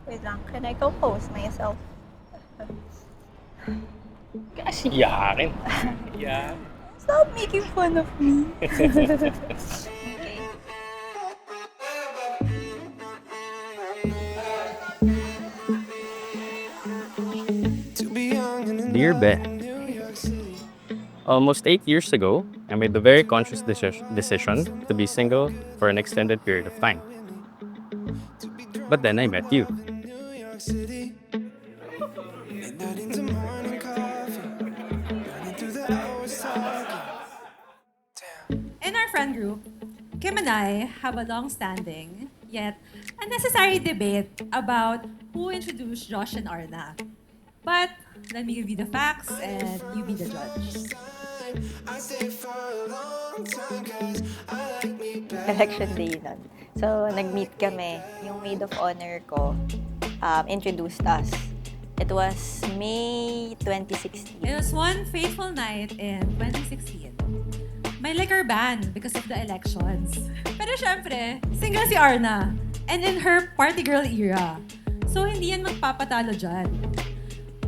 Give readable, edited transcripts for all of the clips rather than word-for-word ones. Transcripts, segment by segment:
Wait lang, can I compose myself? Kasi yakin. Yeah. Stop making fun of me. Okay. Dear Beth, almost 8 years ago, I made the very conscious decision to be single for an extended period of time. But then I met you. In our friend group, Kim and I have a long-standing, yet unnecessary debate about who introduced Josh and Arna. But let me give you the facts and you be the judge. Election day nun. So, nag-meet kami. Yung maid of honor ko introduced us. It was May 2016. It was one fateful night in 2016. May liquor ban because of the elections. Pero syempre, single si Arna. And in her party girl era. So hindi yan magpapatalo dyan.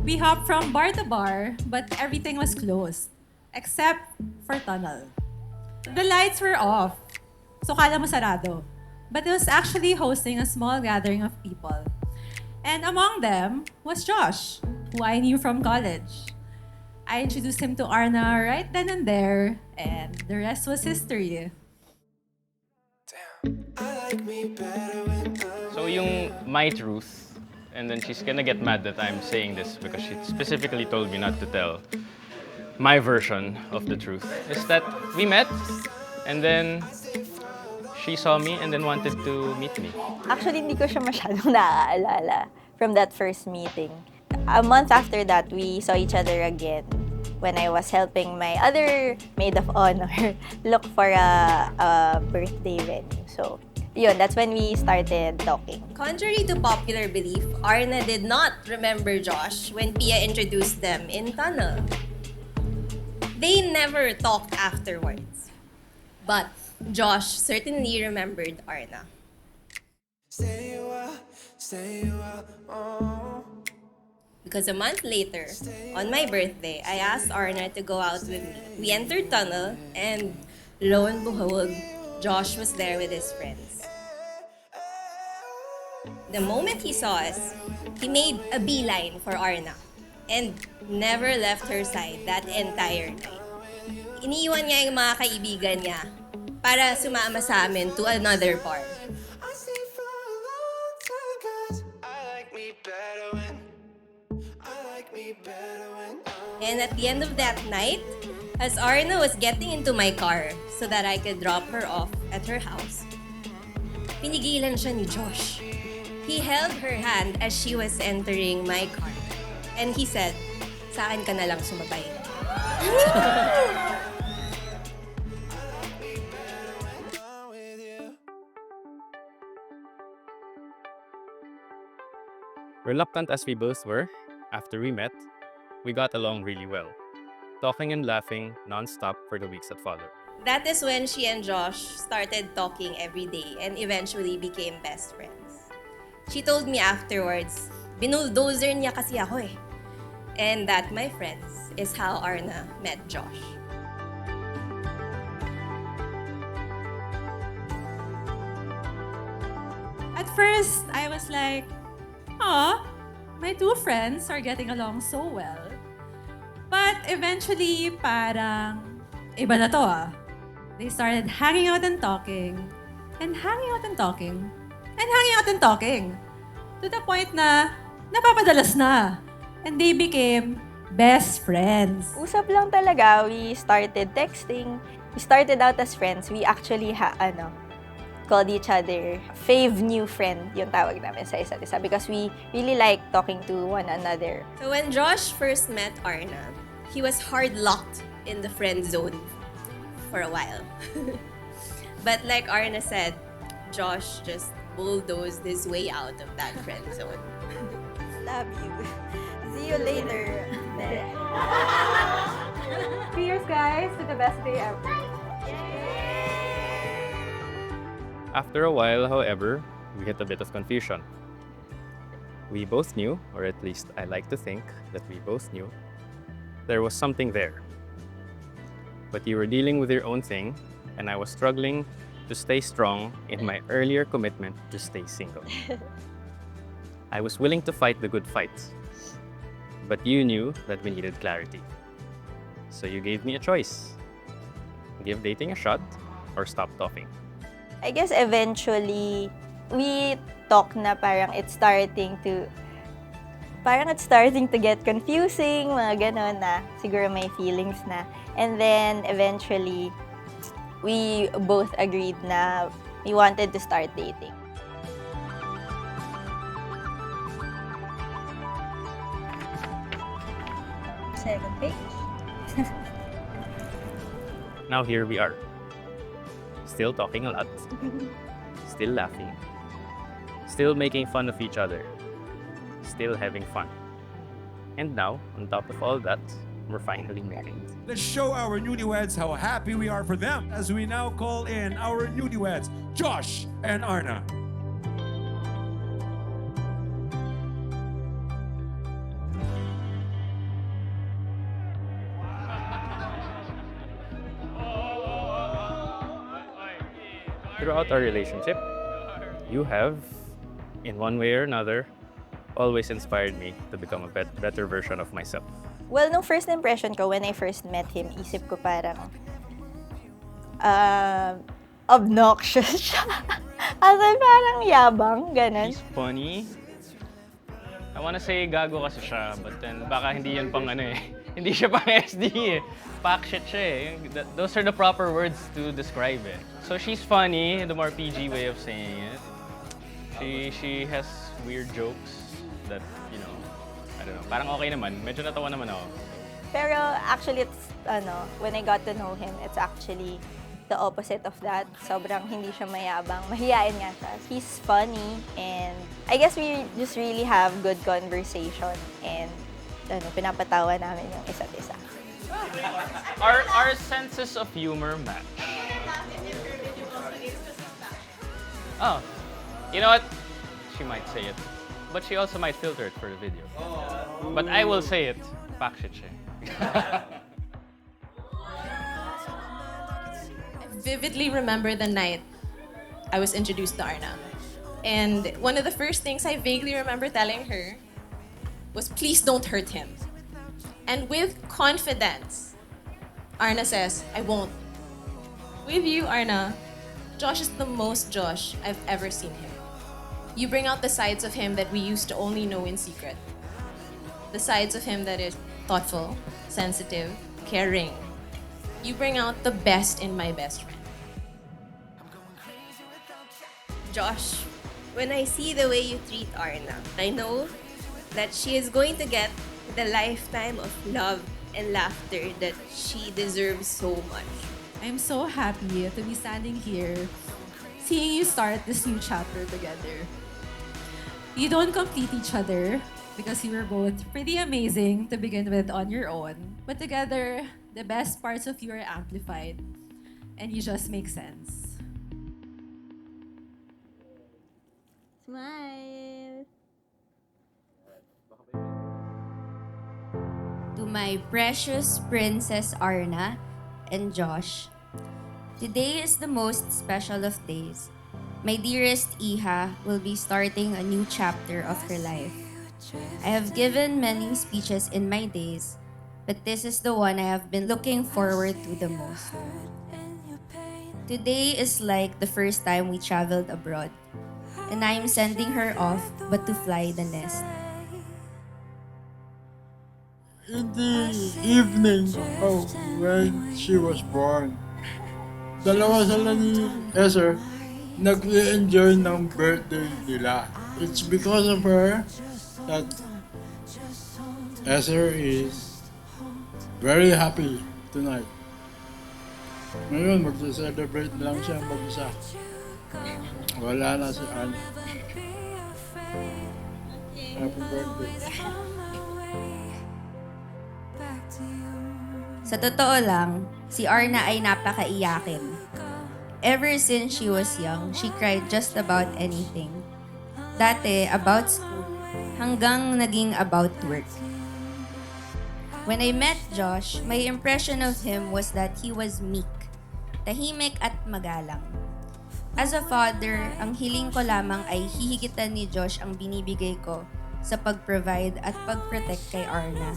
We hopped from bar to bar, but everything was closed. Except for tunnel. The lights were off. So kala mo sarado. But it was actually hosting a small gathering of people. And among them was Josh, who I knew from college. I introduced him to Arna right then and there, and the rest was history. So yung my truth, and then she's gonna get mad that I'm saying this because she specifically told me not to tell my version of the truth, is that we met, and then she saw me and then wanted to meet me. Actually, hindi ko siya masyadong naaalala from that first meeting. A month after that, we saw each other again when I was helping my other maid of honor look for a birthday venue. So, yun, that's when we started talking. Contrary to popular belief, Arna did not remember Josh when Pia introduced them in tunnel. They never talked afterwards. But Josh certainly remembered Arna. Because a month later, on my birthday, I asked Arna to go out with me. We entered tunnel, and lo and behold, Josh was there with his friends. The moment he saw us, he made a beeline for Arna and never left her side that entire night. Iniiwan niya yung mga kaibigan niya para sumama sa amin to another bar. And at the end of that night, as Arna was getting into my car so that I could drop her off at her house, pinigilan siya ni Josh. He held her hand as she was entering my car. And he said, sa akin ka na lang sumabay. Reluctant as we both were, after we met, we got along really well, talking and laughing non-stop for the weeks that followed. That is when she and Josh started talking every day and eventually became best friends. She told me afterwards, binuldozer niya kasi ako eh. And that, my friends, is how Arna met Josh. At first, I was like, "Aw, my two friends are getting along so well." But eventually, parang, iba na to ah. They started hanging out and talking, and hanging out and talking, and hanging out and talking. To the point na, napapadalas na. And they became best friends. Usap lang talaga, we started texting. We started out as friends. We actually called each other fave new friend, yung tawag namin sa isa't isa, because we really like talking to one another. So when Josh first met Arna, he was hard-locked in the friend zone for a while. But like Arna said, Josh just bulldozed his way out of that friend zone. Love you. See you later. Cheers, guys, to the best day ever. After a while, however, we hit a bit of confusion. We both knew, or at least I like to think that we both knew, there was something there. But you were dealing with your own thing, and I was struggling to stay strong in my earlier commitment to stay single. I was willing to fight the good fight, but you knew that we needed clarity. So you gave me a choice. Give dating a shot or stop talking. I guess eventually, we talk na it's starting to get confusing, mga ganon na siguro may feelings na. And then eventually, we both agreed na we wanted to start dating. Second page. Now here we are. Still talking a lot. Still laughing. Still making fun of each other. Still having fun. And now, on top of all that, we're finally married. Let's show our newlyweds how happy we are for them as we now call in our newlyweds, Josh and Arna. Throughout our relationship, you have, in one way or another, always inspired me to become a better version of myself. Well, nung first impression ko, when I first met him, isip ko parang obnoxious siya. As in, parang yabang, ganun. He's funny. I wanna say gago kasi siya, but then baka hindi yan pang hindi siya pang SD eh. Pack shit siya eh. Those are the proper words to describe it. So she's funny, the more PG way of saying it. She has weird jokes that, I don't know, parang okay naman. Medyo natawa naman ako. Pero actually, it's, when I got to know him, it's actually the opposite of that. Sobrang hindi siya mayabang. Mahiyain nga siya. He's funny and I guess we just really have good conversation and pinapatawa namin yung isa't isa. Our senses of humor match. Oh, you know what? She might say it, but she also might filter it for the video. But I will say it. Pack shit siya. I vividly remember the night I was introduced to Arna. And one of the first things I vaguely remember telling her was, please don't hurt him. And with confidence, Arna says, I won't. With you, Arna, Josh is the most Josh I've ever seen him. You bring out the sides of him that we used to only know in secret. The sides of him that is thoughtful, sensitive, caring. You bring out the best in my best friend. Josh, when I see the way you treat Arna, I know that she is going to get the lifetime of love and laughter that she deserves so much. I'm so happy to be standing here, seeing you start this new chapter together. You don't complete each other because you were both pretty amazing to begin with on your own. But together, the best parts of you are amplified and you just make sense. Smile! To my precious Princess Arna and Josh, today is the most special of days. My dearest Iha will be starting a new chapter of her life. I have given many speeches in my days, but this is the one I have been looking forward to the most. Today is like the first time we traveled abroad, and I am sending her off but to fly the nest. In the evening of when she was born, dalawa sila ni Esther nag-enjoy ng birthday nila. It's because of her that Esther is very happy tonight. Ngayon, mag-celebrate lang siya mag-isa. Wala na si Arna. Happy birthday. Sa totoo lang, si Arna ay napakaiyakin. Ever since she was young, she cried just about anything. Dati, about school, hanggang naging about work. When I met Josh, my impression of him was that he was meek, tahimik at magalang. As a father, ang hiling ko lamang ay hihigitan ni Josh ang binibigay ko sa pag-provide at pag-protect kay Arna.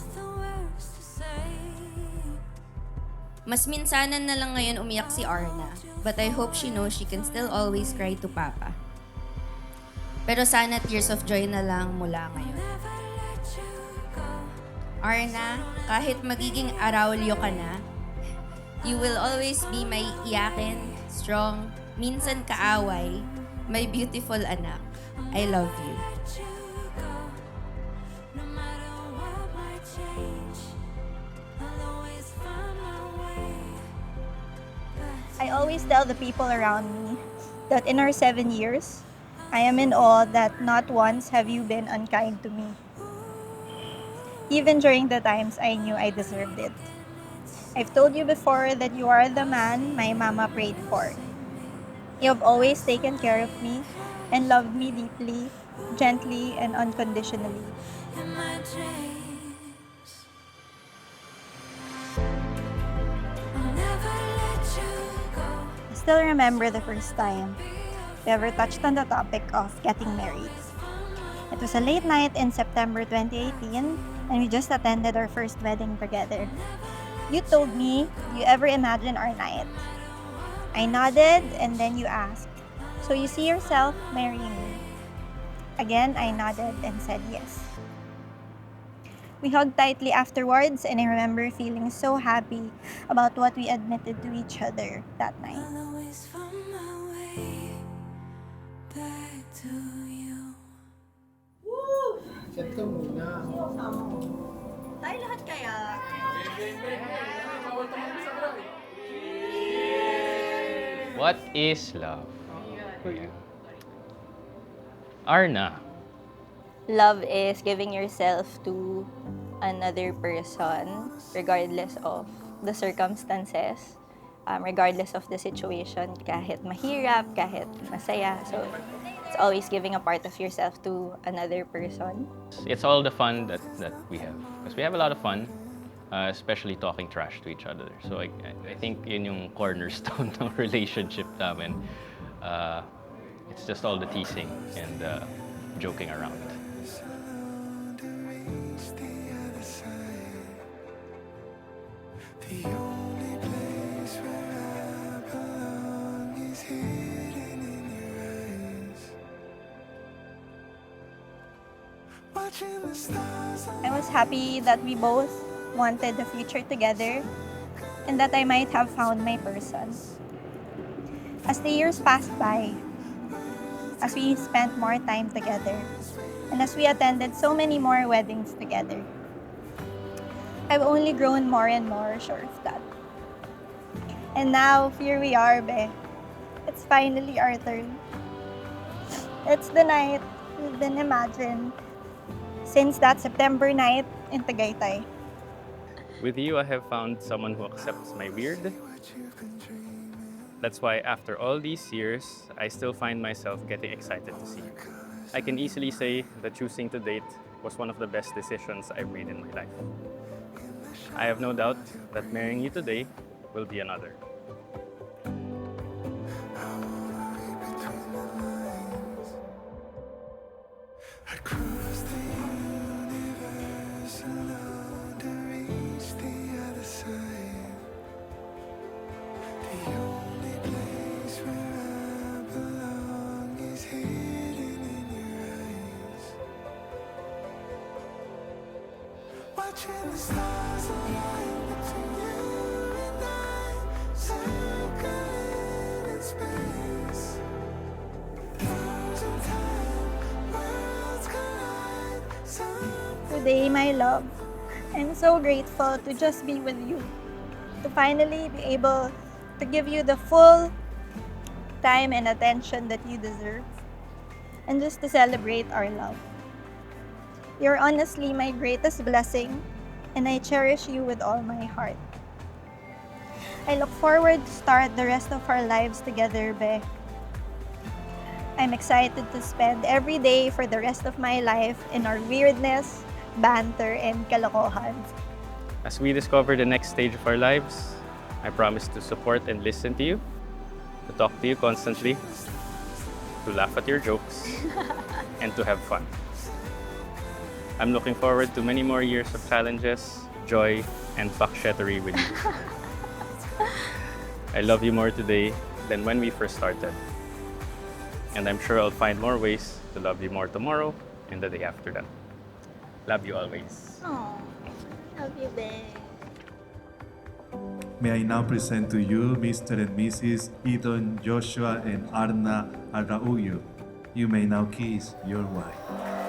Mas minsanan na lang ngayon umiyak si Arna, but I hope she knows she can still always cry to Papa. Pero sana tears of joy na lang mula ngayon. Arna, kahit magiging araulyo ka na, you will always be my iyakin, strong, minsan kaaway, my beautiful anak. I love you. I always tell the people around me that in our 7 years, I am in awe that not once have you been unkind to me. Even during the times I knew I deserved it. I've told you before that you are the man my mama prayed for. You have always taken care of me and loved me deeply, gently, and unconditionally. I still remember the first time we ever touched on the topic of getting married. It was a late night in September 2018, and we just attended our first wedding together. You told me, "Do you ever imagine our night?" I nodded, and then you asked, "So you see yourself marrying me?" Again, I nodded and said yes. We hugged tightly afterwards, and I remember feeling so happy about what we admitted to each other that night. Set ka muna. Tayo lahat kaya. What is love? Arna. Love is giving yourself to another person regardless of the circumstances, regardless of the situation, kahit mahirap, kahit masaya. So, it's always giving a part of yourself to another person. It's all the fun that we have. Because we have a lot of fun, especially talking trash to each other. So I think yun yung cornerstone ng relationship namin. It's just all the teasing and joking around. I was happy that we both wanted the future together and that I might have found my person. As the years passed by, as we spent more time together, and as we attended so many more weddings together, I've only grown more and more sure of that. And now, here we are, Be. It's finally our turn. It's the night we've been imagined since that September night in Tagaytay. With you, I have found someone who accepts my weird. That's why after all these years, I still find myself getting excited to see you. I can easily say that choosing to date was one of the best decisions I've made in my life. I have no doubt that marrying you today will be another. Today, my love, I'm so grateful to just be with you, to finally be able to give you the full time and attention that you deserve, and just to celebrate our love. You're honestly my greatest blessing, and I cherish you with all my heart. I look forward to start the rest of our lives together, Be. I'm excited to spend every day for the rest of my life in our weirdness, banter, and kalokohan. As we discover the next stage of our lives, I promise to support and listen to you, to talk to you constantly, to laugh at your jokes, and to have fun. I'm looking forward to many more years of challenges, joy, and fuckshettery with you. I love you more today than when we first started. And I'm sure I'll find more ways to love you more tomorrow and the day after that. Love you always. Aww, love you, babe. May I now present to you Mr. and Mrs. Ethan, Joshua, and Arna Arauyo. You may now kiss your wife.